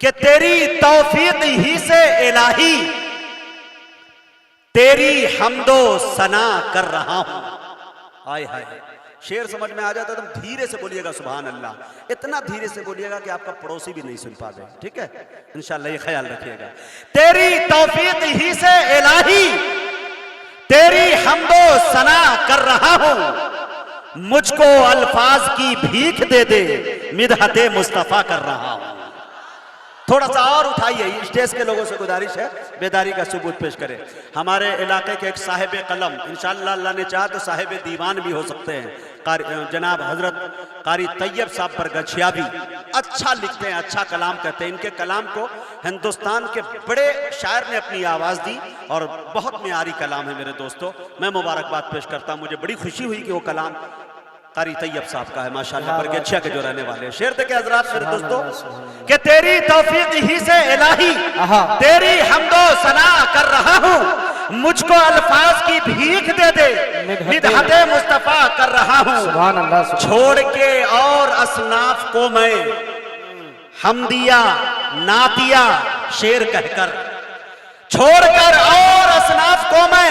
کہ تیری توفیق ہی سے الہی تیری حمد و ثنا کر رہا ہوں. آئے ہائے شعر سمجھ میں آ جاتا تم دھیرے سے بولیے گا سبحان اللہ, اتنا دھیرے سے بولیے گا کہ آپ کا پڑوسی بھی نہیں سن پاتے. ٹھیک ہے, انشاءاللہ یہ خیال رکھیے گا. تیری توفیق ہی سے الہی تیری حمد و ثنا کر رہا ہوں, مجھ کو الفاظ کی بھیک دے دے مدحت مصطفیٰ کر رہا ہوں. تھوڑا سا اور اٹھائیے, اسٹیج کے لوگوں سے گزارش ہے بیداری کا ثبوت پیش کریں. ہمارے علاقے کے ایک صاحب قلم, انشاءاللہ اللہ نے چاہا تو صاحب دیوان بھی ہو سکتے ہیں, جناب حضرت قاری طیب صاحب برگچھیا بھی اچھا لکھتے ہیں, اچھا کلام کہتے ہیں. ان کے کلام کو ہندوستان کے بڑے شاعر نے اپنی آواز دی اور بہت معیاری کلام ہے میرے دوستو. میں مبارکباد پیش کرتا ہوں, مجھے بڑی خوشی ہوئی کہ وہ کلام قاری طیب صاحب کا ہے ماشاءاللہ, برگچھیا کے جو رہنے والے ہیں. شعر دیکھیں حضرات میرے دوستو کہ تیری توفیق ہی سے الہی تیری حمد و ثنا کر رہا ہوں, مجھ کو الفاظ کی بھیک دے دے مدحت مصطفیٰ کر رہا ہوں. چھوڑ کے اور اصناف کو میں حمدیہ نعتیہ شعر کہہ کر, چھوڑ کر اور اصناف کو میں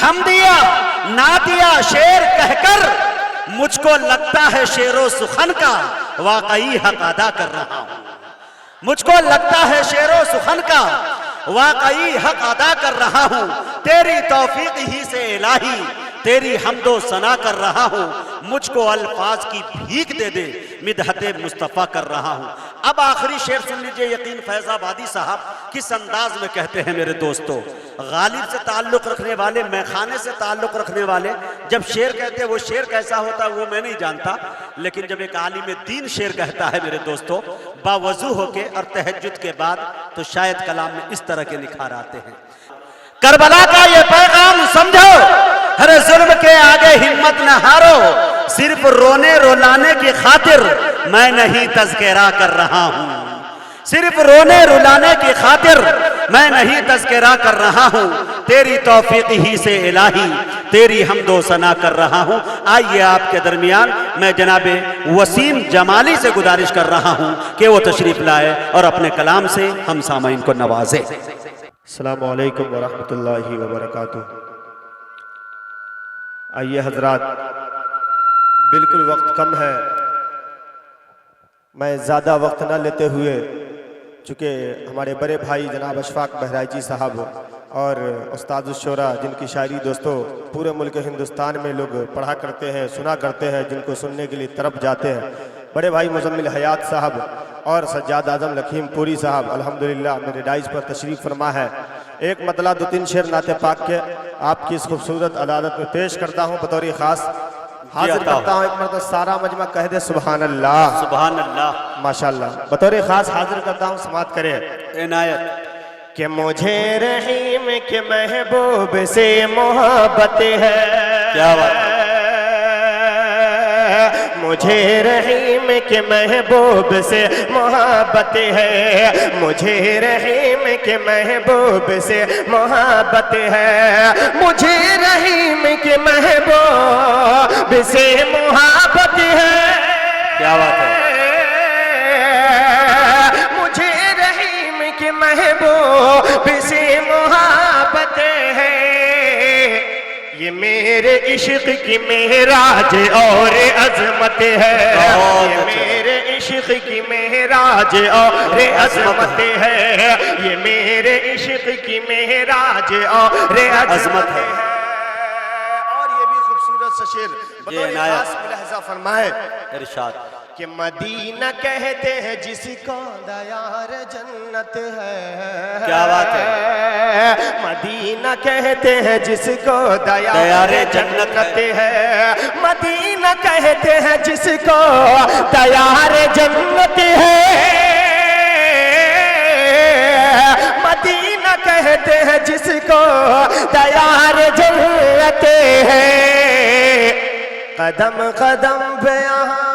حمدیہ نعتیہ شعر کہہ کر, مجھ کو لگتا ہے شعر و سخن کا واقعی حق ادا کر رہا ہوں. مجھ کو لگتا ہے شعر و سخن کا واقعی حق ادا کر رہا ہوں. تیری توفیق ہی سے الہی تیری حمد و ثنا کر رہا ہوں, مجھ کو الفاظ کی بھیک دے دے مدحت مصطفیٰ کر رہا ہوں. اب آخری شعر سن لیجئے, یقین فیض آبادی صاحب کس انداز میں کہتے ہیں میرے دوستو. غالب سے تعلق رکھنے والے, میخانے سے تعلق رکھنے والے جب شعر کہتے ہیں, وہ شعر کیسا ہوتا ہے وہ میں نہیں جانتا, لیکن جب ایک عالم دین شعر کہتا ہے میرے دوستو باوضو ہو کے اور تہجد کے بعد, تو شاید کلام میں اس طرح کے نکھار آتے ہیں. کربلا کا یہ پیغام سمجھو, ہر ظلم کے آگے ہمت نہ ہارو, صرف رونے رلانے کی خاطر میں نہیں تذکرہ کر رہا ہوں. صرف رونے رلانے کی خاطر میں نہیں تذکرہ کر رہا ہوں. تیری توفیق ہی سے الہی تیری حمد و ثنا کر رہا ہوں. آئیے آپ کے درمیان میں جناب وسیم جمالی سے گزارش کر رہا ہوں کہ وہ تشریف لائے اور اپنے کلام سے ہم سامعین کو نوازے. السلام علیکم ورحمۃ اللہ وبرکاتہ. آئیے حضرات, بالکل وقت کم ہے, میں زیادہ وقت نہ لیتے ہوئے, چونکہ ہمارے بڑے بھائی جناب اشفاق بہرائچی صاحب اور استاد الشورا جن کی شاعری دوستو پورے ملک ہندوستان میں لوگ پڑھا کرتے ہیں, سنا کرتے ہیں, جن کو سننے کے لیے طرف جاتے ہیں, بڑے بھائی مزمل حیات صاحب اور سجاد اعظم لکھیم پوری صاحب الحمدللہ میرے ڈائز پر تشریف فرما ہے. ایک مطلع دو تین شعر نعت پاک کے آپ کی اس خوبصورت عدالت میں پیش کرتا ہوں. بطور خاص حاضر کرتا ہوں, ایک مرتبہ سارا مجمع کہہ دے سبحان اللہ. سبحان اللہ ماشاءاللہ. بطور خاص حاضر کرتا ہوں, سماعت کریں. عنایت کہ مجھے رحیم کے محبوب سے محبت ہے, کیا بات ہے, مجھے رحیم کے محبوب سے محبت ہے, مجھے رحیم کے محبوب سے محبت ہے, مجھے رحیم کے محبوب سے محبت ہے. کیا بات ہے, مجھے رحیم کے محبوب سے محبت ہے. یہ میرے عشق کی معراج اور عظمت ہے, یہ میرے عشق کی معراج اور عظمت ہے, یہ میرے عشق کی معراج اور عظمت ہے. اور یہ بھی خوبصورت سا شعر بطور خاص ملاحظہ فرمائے. ارشاد کہ مدینہ کہتے ہیں جس کو دیار جنت ہے. کیا بات ہے, مدینہ کہتے ہیں جس کو دیار جنت ہے, مدینہ کہتے ہیں جس کو دیار جنت ہے, مدینہ کہتے ہیں جس کو دیار جنت ہے. قدم قدم پہ یہاں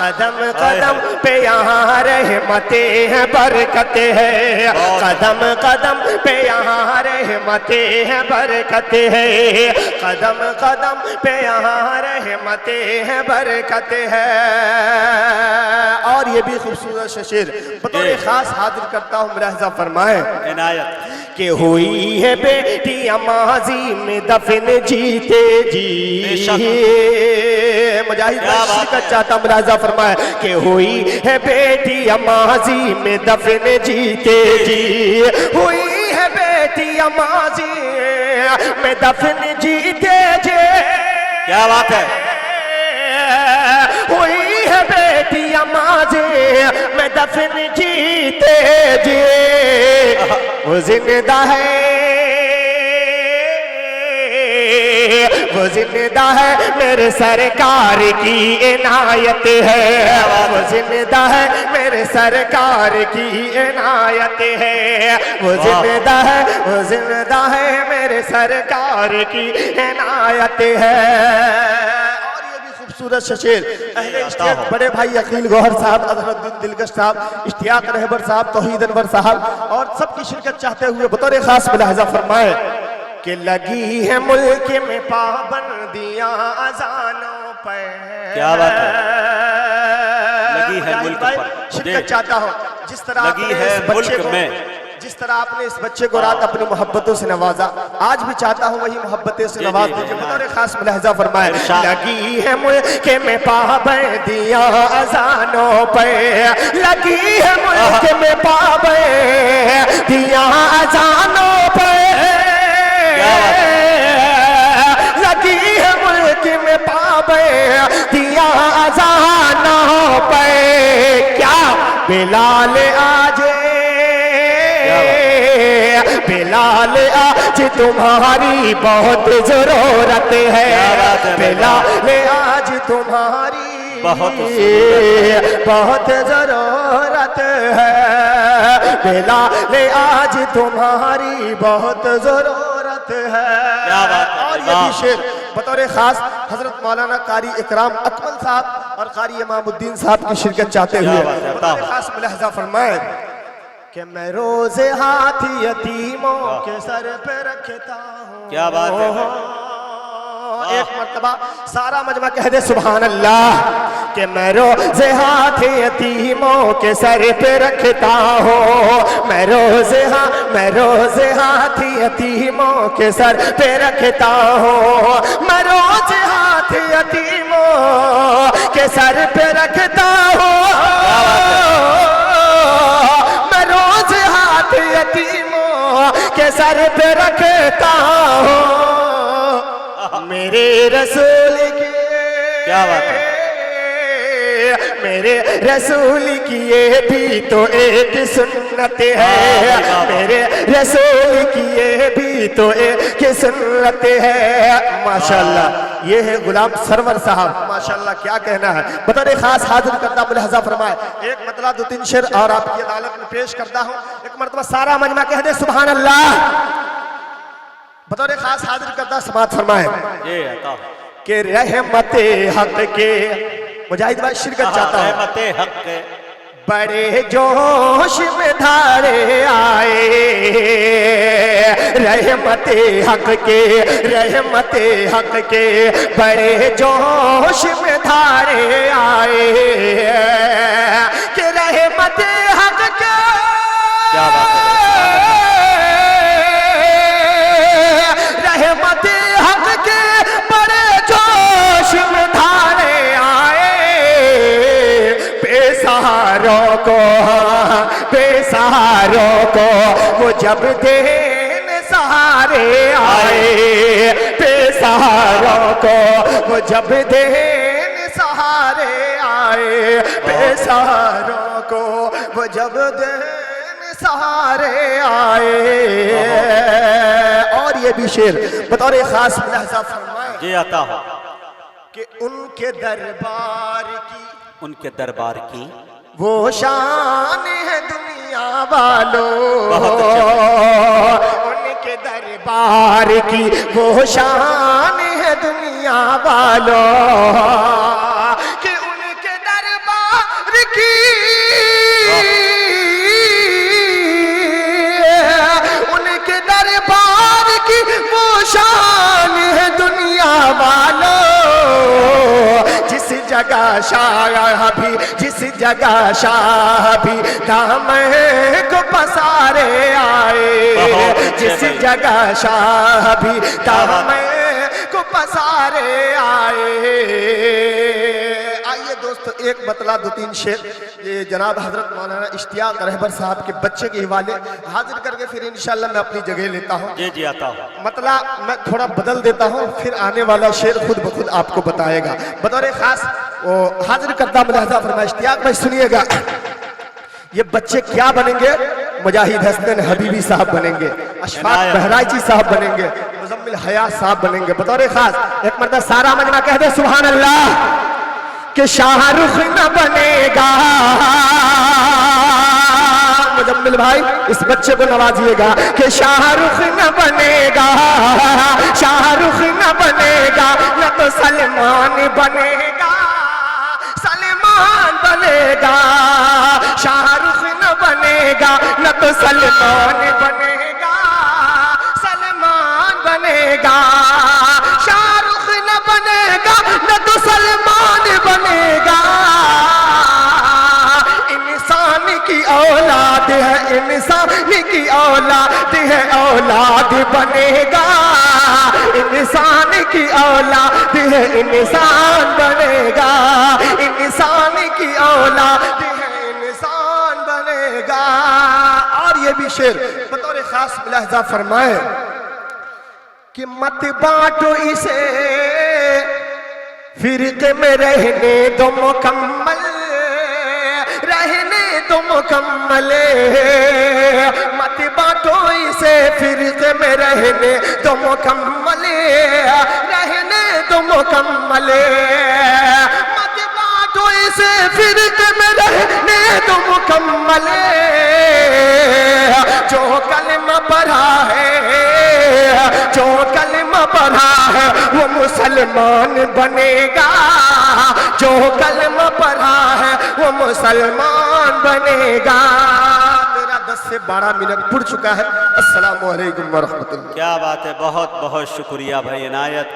قدم قدم پہ یہاں رحمتیں ہیں برکتیں ہیں قدم قدم پہ یہاں رحمتیں ہیں برکتیں ہیں قدم قدم پہ یہاں رحمتیں ہیں برکتیں ہیں اور یہ بھی خوبصورت شعر بطور خاص حاضر کرتا ہوں ملاحظہ فرمائیں عنایت کہ ہوئی ہے بیٹی ماضی میں دفن جیتے جی مجاہد میں شرکت چاہتا ملاحظہ فرمائے کہ ہوئی ہے بیٹی ماضی میں دفن جیتے جی ہوئی ہے بیٹی ماضی میں دفن جیتے جی کیا بات ہے ہوئی ہے بیٹی ماضی میں دفن جیتے جی وہ زندہ ہے وہ زندہ ہے میرے سرکار کی عنایت ہے وہ زندہ ہے میرے سرکار کی عنایت ہے وہ زندہ ہے میرے سرکار کی عنایت ہے اور یہ بھی خوبصورت شعر اہل اشتیاق بڑے بھائی عقیل گوہر صاحب حضرت دلکش صاحب اشتیاق رہبر صاحب توحید انور صاحب اور سب کی شرکت چاہتے ہوئے بطور خاص ملاحظہ فرمائے کہ لگی ہے ملک میں پابندیاں اذانوں پر کیا بات ہے لگی ہے ملک پر شرکت چاہتا ہوں جس طرح لگی ہے ملک میں جس طرح آپ نے اس بچے کو رات اپنی محبتوں سے نوازا آج بھی چاہتا ہوں وہی محبتیں سے نواز دیجئے بطور خاص ملاحظہ فرمائے لگی ہے ملک میں پابندیاں اذانوں پر لگی ہے ملک میں پابندیاں اذانوں پر لگی ہے ملک میں پابندیاں اذانوں پر کیا بلال آج بلال آج تمہاری بہت ضرورت ہے بلال آج تمہاری بہت ضرورت ہے بلال آج تمہاری بہت ضرورت ہے اور یہ بھی شعر بطور خاص حضرت مولانا قاری اکرام اکمل صاحب اور قاری امام الدین صاحب کی شرکت چاہتے ہوئے بطور خاص ملاحظہ فرمائیں کہ میں روز ہاتھ یتیموں کے سر پہ رکھتا ہوں کیا بات ہے ایک مرتبہ سارا مجمع کہہ دے سبحان اللہ کہ میں روز ہاتھ یتیموں کے سر پہ رکھتا ہوں میں روز ہاتھ یتیموں کے سر پہ رکھتا ہوں میں روز ہاتھ یتیموں کے سر پہ رکھتا ہوں میں روز ہاتھ یتیموں کے سر پہ رکھتا ہوں میرے رسول کی کیا بات ہے میرے رسول کی یہ بھی تو ایک سنت ہے میرے رسول کی یہ بھی تو ایک سنت ہے ماشاءاللہ یہ ہے غلام سرور صاحب ماشاءاللہ کیا کہنا ہے بطور خاص حاضر کرتا ملاحظہ فرمائے ایک مطلع دو تین شعر اور آپ کی عدالت میں پیش کرتا ہوں ایک مرتبہ سارا مجمع کہہ دے سبحان اللہ بطور خاص حاضر کرتا سماعت فرمائے کہ رحمت حق کے مجاہد بھائی شرکت چاہتا ہے رحمت حق کے بڑے جوش میں دھارے آئے رحمت حق کے بڑے جوش میں دھارے آئے کہ رحمت حق کے کیا بات ہے رحمت حق کے بڑے جوش میں دھارے آئے بے سہاروں کو وہ جب دین سہارے آئے بے سہاروں کو وہ جب دین سہارے آئے بے سہاروں کو وہ جب دین سہارے آئے اور یہ بھی شعر بطور خاص ملاحظہ فرمائیں جی آتا ہو کہ ان کے دربار کی وہ شان ہے دنیا والوں ان کے دربار کی وہ شان ہے دنیا والوں کہ ان کے دربار جگہ شاہ بھی جس جگہ شاہ بھی دامن کو پسارے آئے جس جگہ شاہ بھی دامن کو پسارے آئے آئیے دوست ایک مطلب دو تین شعر یہ جناب حضرت مولانا اشتیاق رہبر صاحب کے بچے کے حوالے حاضر کر کے پھر انشاءاللہ میں اپنی جگہ لیتا ہوں جی جی آتا ہوں مطلب میں تھوڑا بدل دیتا ہوں پھر آنے والا شعر خود بخود آپ کو بتائے گا بطور خاص وہ حاضر کردہ ملاحظہ فرمائے اشتیاق بھائی سنیے گا یہ بچے کیا بنیں گے مجاہد حسن حبیبی صاحب بنیں گے اشفاق بہرائچی صاحب بنیں گے مزمل حیات صاحب بنیں گے بطور خاص ایک مرتبہ سارا مجمع کہہ دے سبحان اللہ کہ شاہ رخ نہ بنے گا مجمل بھائی اس بچے کو نوازیے گا کہ شاہ رخ نہ بنے گا شاہ رخ نہ بنے گا نہ تو سلمان بنے گا سلمان بنے گا شاہ رخ نہ بنے گا نہ تو سلمان بنے گا سلمان بنے گا شاہ رخ نہ بنے گا نہ تو سلمان بنے گا انسان کی اولاد ہے انسان کی اولاد ہے اولاد بنے گا انسان کی اولاد ہے انسان بنے گا انسان کی اولاد ہے انسان بنے گا اور یہ بھی شعر بطور خاص ملاحظہ فرمائے کہ مت بانٹو اسے فرقے میں رہنے دو مکمل رہنے دو مکمل مت بانٹو اسے فرقے میں رہنے دو مکمل رہنے دو مکمل مت بانٹو اسے فرقے میں رہنے دو مکمل جو کلمہ پڑھا ہے جو کلمہ پڑھا ہے وہ مسلمان بنے گا جو کلمہ پڑھا ہے وہ مسلمان بنے گا 10 سے 12 منٹ پڑ چکا ہے السلام علیکم ورحمۃ اللہ کیا بات ہے بہت بہت شکریہ بھائی عنایت